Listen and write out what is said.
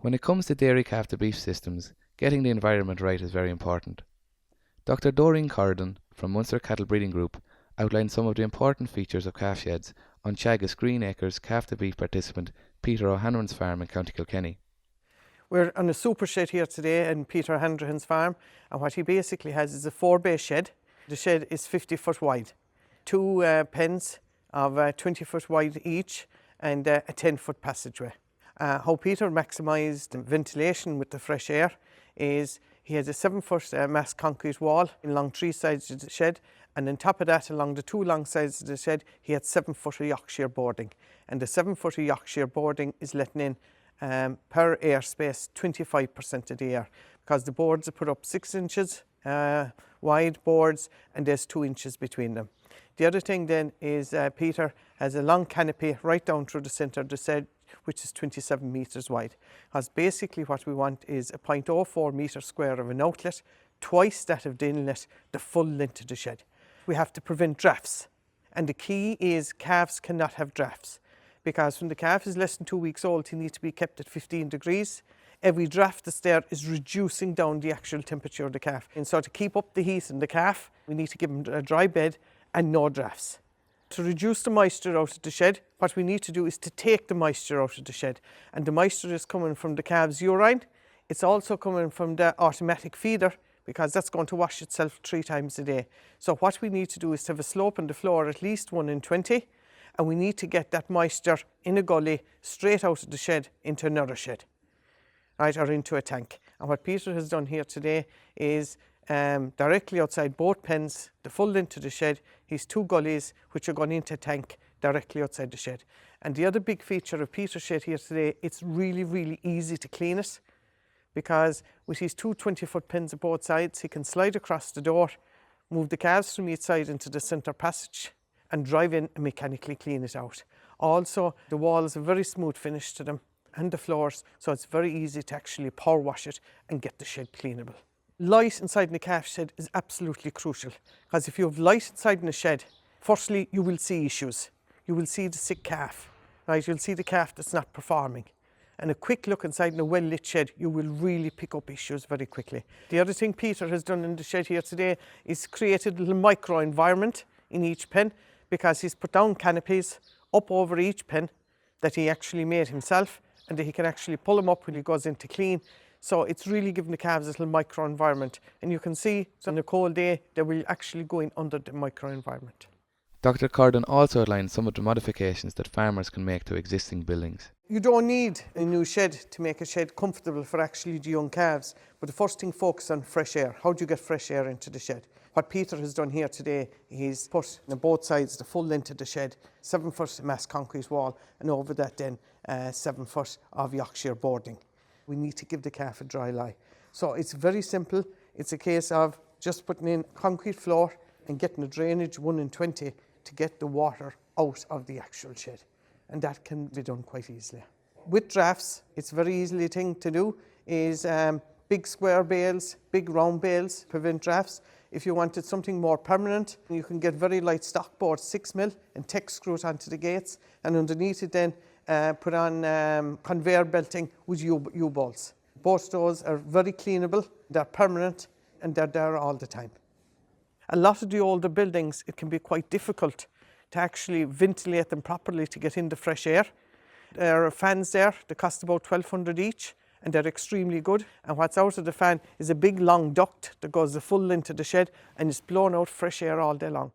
When it comes to dairy calf to beef systems, getting the environment right is very important. Dr. Doreen Corridan from Munster Cattle Breeding Group outlined some of the important features of calf sheds on Teagasc Green Acres calf to beef participant Peter O'Hanlon's farm in County Kilkenny. We're on a super shed here today in Peter O'Hanlon's farm, and what he basically has is a 4-bay shed. The shed is 50 foot wide, 2 pens of 20 foot wide each, and a 10-foot passageway. How Peter maximised ventilation with the fresh air is he has a 7-foot mass concrete wall along 3 sides of the shed, and on top of that, along the 2 long sides of the shed, he had 7-foot of Yorkshire boarding. And the 7-foot of Yorkshire boarding is letting in per airspace 25% of the air, because the boards are put up 6 inches wide boards, and there's 2 inches between them. The other thing then is Peter has a long canopy right down through the centre of the shed, which is 27 metres wide. Because basically what we want is a 0.04 metre square of an outlet, twice that of the inlet, the full length of the shed. We have to prevent drafts, and the key is calves cannot have drafts, because when the calf is less than 2 weeks old, he needs to be kept at 15 degrees. Every draft that's there is reducing down the actual temperature of the calf. And so to keep up the heat in the calf, we need to give him a dry bed and no drafts. To reduce the moisture out of the shed, what we need to do is to take the moisture out of the shed. And the moisture is coming from the calf's urine. It's also coming from the automatic feeder, because that's going to wash itself 3 times a day. So what we need to do is to have a slope on the floor at least 1 in 20, and we need to get that moisture in a gully straight out of the shed into another shed, right, or into a tank. And what Peter has done here today is directly outside both pens, the full length of the shed, he's 2 gullies which are going into a tank directly outside the shed. And the other big feature of Peter's shed here today, it's really, really easy to clean it, because with his 2 20-foot pens at both sides, he can slide across the door, move the calves from each side into the centre passage, and drive in and mechanically clean it out. Also, the walls are very smooth finish to them, and the floors, so it's very easy to actually power wash it and get the shed cleanable. Light inside the calf shed is absolutely crucial, because if you have light inside in a shed, firstly, you will see issues. You will see the sick calf, right? You'll see the calf that's not performing. And a quick look inside in a well-lit shed, you will really pick up issues very quickly. The other thing Peter has done in the shed here today is created a little micro-environment in each pen, because he's put down canopies up over each pen that he actually made himself, and that he can actually pull them up when he goes in to clean. So it's really given the calves a little micro-environment. And you can see on a cold day, they will actually go in under the micro-environment. Dr. Corridan also outlined some of the modifications that farmers can make to existing buildings. You don't need a new shed to make a shed comfortable for actually the young calves, but the first thing, focus on fresh air. How do you get fresh air into the shed? What Peter has done here today, he's put on both sides the full length of the shed, 7-foot mass concrete wall, and over that then 7 foot of Yorkshire boarding. We need to give the calf a dry lie. So it's very simple. It's a case of just putting in concrete floor and getting a drainage 1 in 20 to get the water out of the actual shed. And that can be done quite easily. With drafts, it's very easily thing to do is big square bales, big round bales, prevent drafts. If you wanted something more permanent, you can get very light stock boards, 6mm, and tech screw it onto the gates, and underneath it then put on conveyor belting with U-bolts. Both those are very cleanable, they're permanent, and they're there all the time. A lot of the older buildings, it can be quite difficult to actually ventilate them properly to get in the fresh air. There are fans there that cost about 1,200 each, and they're extremely good. And what's out of the fan is a big long duct that goes the full length of the shed, and it's blowing out fresh air all day long.